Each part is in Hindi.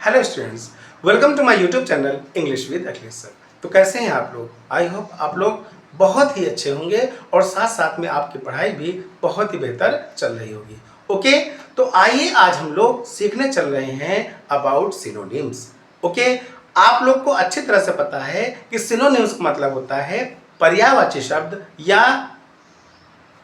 Hello students, welcome to my YouTube channel English with Akhilesh sir. तो कैसे हैं आप लोग? आई होप आप लोग बहुत ही अच्छे होंगे और साथ साथ में आपकी पढ़ाई भी बहुत ही बेहतर चल रही होगी। ओके, तो आइए आज हम लोग सीखने चल रहे हैं अबाउट सिनोनिम्स। ओके, आप लोग को अच्छी तरह से पता है कि सिनोनिम्स का मतलब होता है पर्यायवाची शब्द या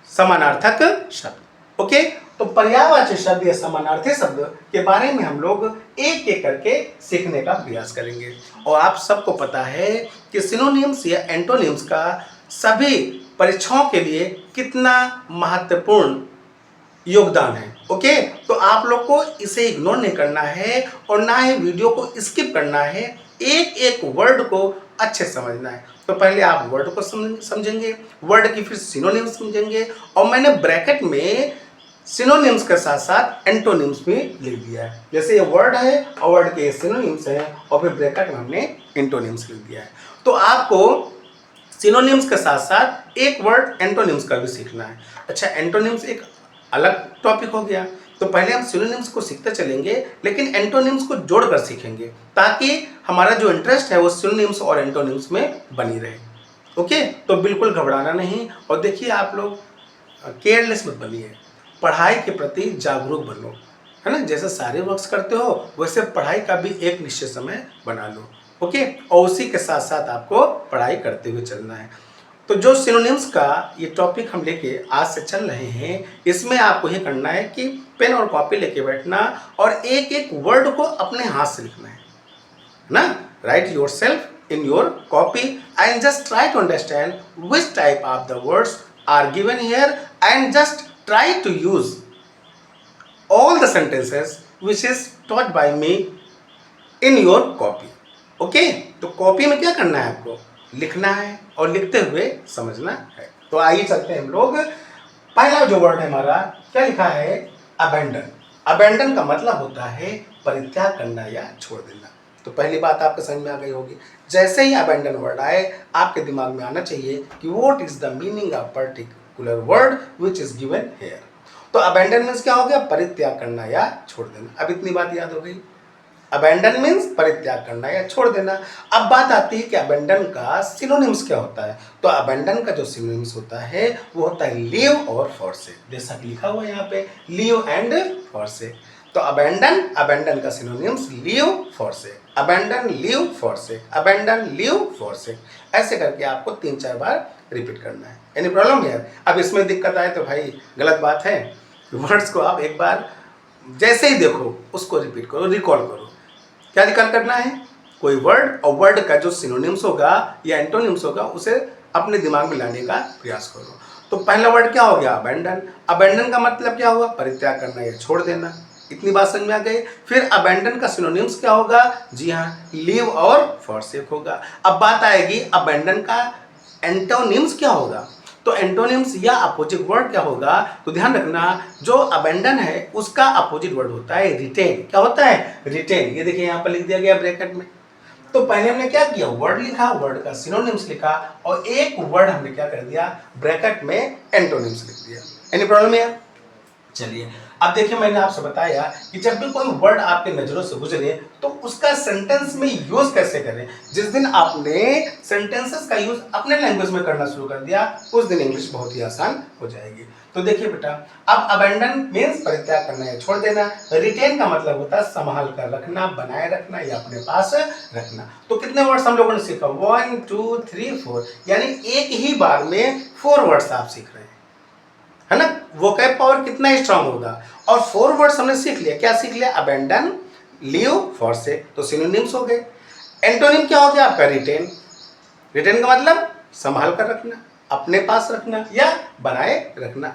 समानार्थक शब्द। ओके, तो पर्यायवाची शब्द या समानार्थी शब्द के बारे में हम लोग एक एक करके सीखने का प्रयास करेंगे। और आप सबको पता है कि सिनोनिम्स या एंटोनिम्स का सभी परीक्षाओं के लिए कितना महत्वपूर्ण योगदान है। ओके, तो आप लोग को इसे इग्नोर नहीं करना है और ना ही वीडियो को स्किप करना है, एक एक वर्ड को अच्छे समझना है। तो पहले आप वर्ड को समझेंगे, वर्ड की फिर सिनोनिम्स समझेंगे और मैंने ब्रैकेट में सिनोनिम्स के साथ साथ एंटोनिम्स भी लिख दिया है। जैसे ये वर्ड है और वर्ड के सिनोनिम्स है और फिर ब्रैकेट में हमने एंटोनिम्स लिख दिया है। तो आपको सिनोनिम्स के साथ साथ एक वर्ड एंटोनिम्स का भी सीखना है। अच्छा, एंटोनिम्स एक अलग टॉपिक हो गया, तो पहले हम सिनोनिम्स को सीखते चलेंगे लेकिन एंटोनिम्स को जोड़कर सीखेंगे ताकि हमारा जो इंटरेस्ट है वो सिनोनिम्स और एंटोनिम्स में बनी रहे। ओके, तो बिल्कुल घबराना नहीं और देखिए आप लोग केयरलेस मत बनिए, पढ़ाई के प्रति जागरूक बनो, है ना। जैसे सारे वर्क्स करते हो वैसे पढ़ाई का भी एक निश्चित समय बना लो। ओके, और उसी के साथ साथ आपको पढ़ाई करते हुए चलना है। तो जो सिनोनिम्स का ये टॉपिक हम लेके आज से चल रहे हैं, इसमें आपको ये करना है कि पेन और कॉपी लेके बैठना और एक एक वर्ड को अपने हाथ से लिखना है ना। Write yourself in your copy and just try to understand which type of the words are given here and just try to use all the sentences which is taught by me in your copy. Okay, तो कॉपी में क्या करना है, आपको लिखना है और लिखते हुए समझना है। तो आइए चलते हैं हम लोग। पहला जो वर्ड है हमारा, क्या लिखा है? अबेंडन। अबेंडन का मतलब होता है परित्याग करना या छोड़ देना। तो पहली बात आपके समझ में आ गई होगी। जैसे ही अबेंडन वर्ड आए आपके दिमाग में आना चाहिए कि what is the meaning of particular word which is given here. तो अबेंडन मीन्स क्या हो गया? परित्याग करना या छोड़ देना। अब इतनी बात याद हो गई, अबेंडन मीन्स परित्याग करना या छोड़ देना। अब बात आती है कि अबेंडन का सिनोनिम्स क्या होता है। तो अबेंडन का जो सिनोनिम्स होता है वो होता है लीव और फॉरसेक, जैसा कि लिखा हुआ है यहाँ पे, लीव एंड फॉरसेक। तो अबेंडन, अबेंडन का synonyms leave forsake, abandon leave forsake, abandon leave forsake, ऐसे करके आपको 3-4 बार रिपीट करना है। एनी प्रॉब्लम है? अब इसमें दिक्कत आए तो भाई गलत बात है। वर्ड्स को आप एक बार जैसे ही देखो उसको रिपीट करो, रिकॉल करो। क्या रिकॉल करना है? कोई वर्ड और वर्ड का जो सिनोनिम्स होगा या एंटोनिम्स होगा उसे अपने दिमाग में लाने का प्रयास करो। तो पहला वर्ड क्या हो गया? अबेंडन। अबेंडन का मतलब क्या हुआ? परित्याग करना या छोड़ देना। इतनी बात समझ में आ गई। फिर अबेंडन का सिनोनिम्स क्या होगा? जी हाँ, लीव और फॉरसेक होगा। अब बात आएगी अबेंडन का एंटोनिम्स क्या होगा। तो एंटोनिम्स या अपोजिट वर्ड क्या होगा? तो ध्यान रखना, जो अबेंडन है उसका अपोजिट वर्ड होता है रिटेन। क्या होता है? रिटेन। ये देखिए यहाँ पर लिख दिया गया ब्रैकेट में। तो पहले हमने क्या किया? वर्ड लिखा, वर्ड का सिनोनिम्स लिखा और एक वर्ड हमने क्या कर दिया? ब्रैकेट में एंटोनिम्स लिख दिया। एनी प्रॉब्लम है? चलिए, अब देखिए मैंने आपसे बताया कि जब भी कोई वर्ड आपके नजरों से गुजरे तो उसका सेंटेंस में यूज कैसे करें। जिस दिन आपने सेंटेंसेस का यूज अपने लैंग्वेज में करना शुरू कर दिया उस दिन इंग्लिश बहुत ही आसान हो जाएगी। तो देखिए बेटा, अब अबेंडन मीन्स परित्याग करना या छोड़ देना। रिटेन का मतलब होता है संभाल कर रखना, बनाए रखना या अपने पास रखना। तो कितने वर्ड्स हम लोगों ने सीखा? 1 2 3 4, यानी एक ही बार में 4 वर्ड्स आप सीख रहे हैं, है ना। वोकैब पावर कितना स्ट्रांग होगा। और 4 वर्ड्स हमने सीख लिया। क्या सीख लिया? अबेंडन, लीव, फॉरसेक, तो सिनोनिम्स हो गए। एंटोनिम क्या हो गया आपका? रिटेन। रिटेन का मतलब संभाल कर रखना, अपने पास रखना या बनाए रखना।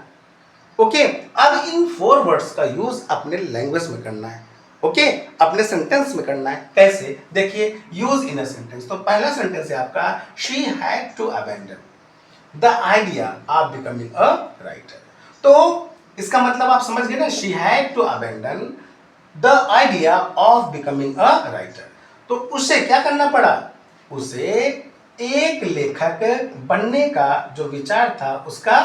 ओके, अब इन 4 वर्ड्स का यूज अपने लैंग्वेज में करना है। ओके, अपने सेंटेंस में करना है। कैसे? देखिए, यूज इन अ सेंटेंस। तो पहला सेंटेंस है आपका, she had to abandon the idea of becoming a writer. तो इसका मतलब आप समझ गए ना, she had to abandon the idea of becoming a writer. तो उसे क्या करना पड़ा? उसे एक लेखक बनने का जो विचार था उसका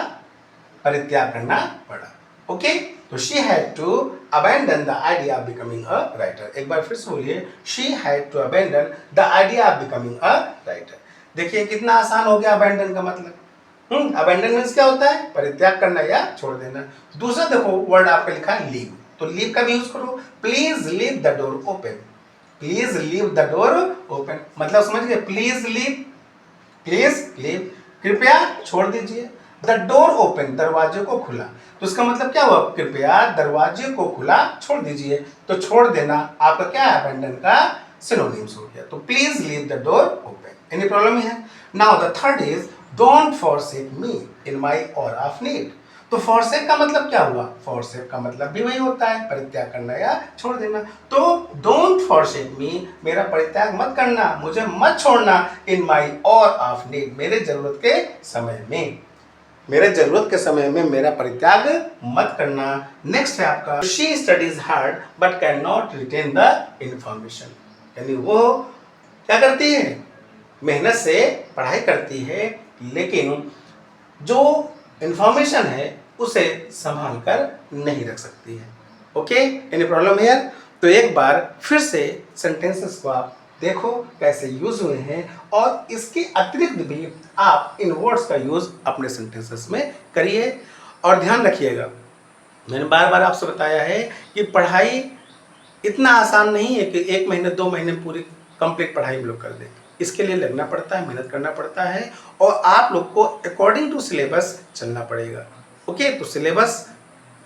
परित्याग करना पड़ा। ओके, तो she had to abandon the idea of becoming a writer. एक बार फिर से बोलिए, she had to abandon the idea of becoming a writer. देखिए कितना आसान हो गया अबैंडन का मतलब। अबैंडन मीन्स क्या होता है? परित्याग करना या छोड़ देना। दूसरा देखो वर्ड आपका लिखा है लीव, तो लीव का भी यूज करो। Please leave the door open, please leave the door open मतलब समझ गए, प्लीज लीव, प्लीज लीव कृपया छोड़ दीजिए, द डोर ओपन दरवाजे को खुला, तो इसका मतलब क्या हुआ? कृपया दरवाजे को खुला छोड़ दीजिए। तो छोड़ देना आपका क्या है? अबैंडन का सिनोनिम्स हो गया। तो please leave the door open. Any problem है? Now the third is don't forsake me in my hour of need. तो फॉरसेक का मतलब क्या हुआ? फॉरसेक का मतलब भी वही होता है, परित्याग करना या छोड़ देना। तो डोंट फॉरसेक मी, मेरा परित्याग मत करना, मुझे मत छोड़ना, इन माई ऑवर ऑफ नीड, मेरे जरूरत के समय में, मेरे जरूरत के समय में मेरा परित्याग मत करना। नेक्स्ट है आपका, she studies hard but can not retain the information. यानी वो क्या करती है? मेहनत से पढ़ाई करती है, लेकिन जो इंफॉर्मेशन है उसे संभाल कर नहीं रख सकती है। Okay, any problem here? तो एक बार फिर से सेंटेंसेस को आप देखो कैसे यूज हुए हैं, और इसके अतिरिक्त भी आप इन वर्ड्स का यूज अपने सेंटेंसेस में करिए। और ध्यान रखिएगा, मैंने बार बार आपसे बताया है कि पढ़ाई इतना आसान नहीं है कि 1 महीने 2 महीने पूरी कंप्लीट पढ़ाई हम लोग कर दें। इसके लिए लगना पड़ता है, मेहनत करना पड़ता है, और आप लोग को अकॉर्डिंग टू सिलेबस चलना पड़ेगा। ओके, तो सिलेबस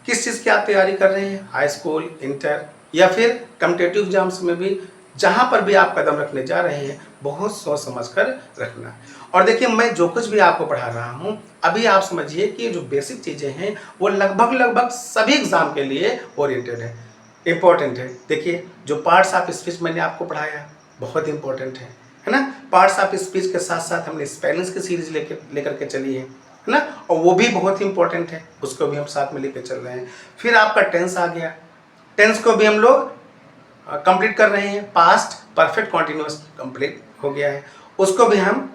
किस चीज़ की आप तैयारी कर रहे हैं? हाई स्कूल, इंटर या फिर कॉम्पिटिटिव एग्जाम्स में भी, जहाँ पर भी आप कदम रखने जा रहे हैं बहुत सोच समझ कर रखना। और देखिए मैं जो कुछ भी आपको पढ़ा रहा हूँ, अभी आप समझिए कि जो बेसिक चीज़ें हैं वो लगभग सभी एग्जाम के लिए ओरिएंटेड है, इम्पोर्टेंट है। देखिए जो पार्ट्स ऑफ स्पीच मैंने आपको पढ़ाया बहुत इंपॉर्टेंट है ना। पार्ट्स ऑफ स्पीच के साथ साथ हमने स्पेलिंग्स की सीरीज लेकर के चली है ना, और वो भी बहुत इंपॉर्टेंट है, उसको भी हम साथ में लेकर चल रहे हैं। फिर आपका टेंस आ गया, टेंस को भी हम लोग कंप्लीट कर रहे हैं। पास्ट परफेक्ट कॉन्टिन्यूअस कंप्लीट हो गया है, उसको भी हम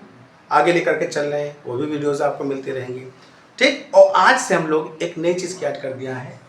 आगे लेकर के चल रहे हैं, वो भी वीडियोस आपको मिलती रहेंगी। ठीक, और आज से हम लोग एक नई चीज़ की ऐड कर दिया है,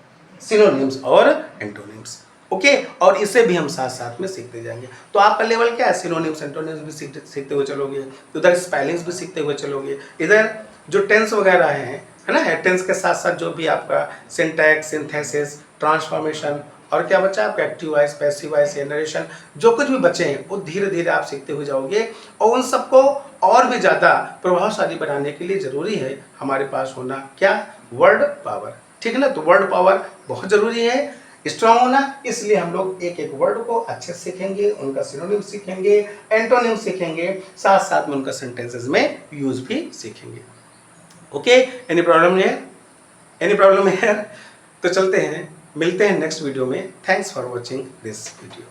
सिनोनिम्स और एंटोनिम्स। ओके, और इसे भी हम साथ साथ में सीखते जाएंगे। तो आपका लेवल क्या है? सिनोनिम्स एंटोनिम्स भी सीखते हुए चलोगे, उधर स्पेलिंग्स भी सीखते हुए चलोगे, इधर जो टेंस वगैरह है ना, टेंस के साथ साथ जो भी आपका सिंटैक्स, सिंथेसिस, ट्रांसफॉर्मेशन, और क्या बचा आपका active voice, passive voice, narration, जो कुछ भी बचे हैं वो धीरे धीरे आप सीखते हुए जाओगे। और उन सबको और भी ज़्यादा प्रभावशाली बनाने के लिए ज़रूरी है हमारे पास होना क्या? Word power. ठीक है ना, तो वर्ड पावर बहुत ज़रूरी है, स्ट्रांग होना। इसलिए हम लोग एक एक वर्ड को अच्छे से सीखेंगे, उनका सिनोनिम सीखेंगे, एंटोनिम सीखेंगे, साथ साथ में उनका सेंटेंसेस में यूज भी सीखेंगे। ओके, एनी प्रॉब्लम है? एनी प्रॉब्लम है? तो चलते हैं, मिलते हैं नेक्स्ट वीडियो में। Thanks for watching this video.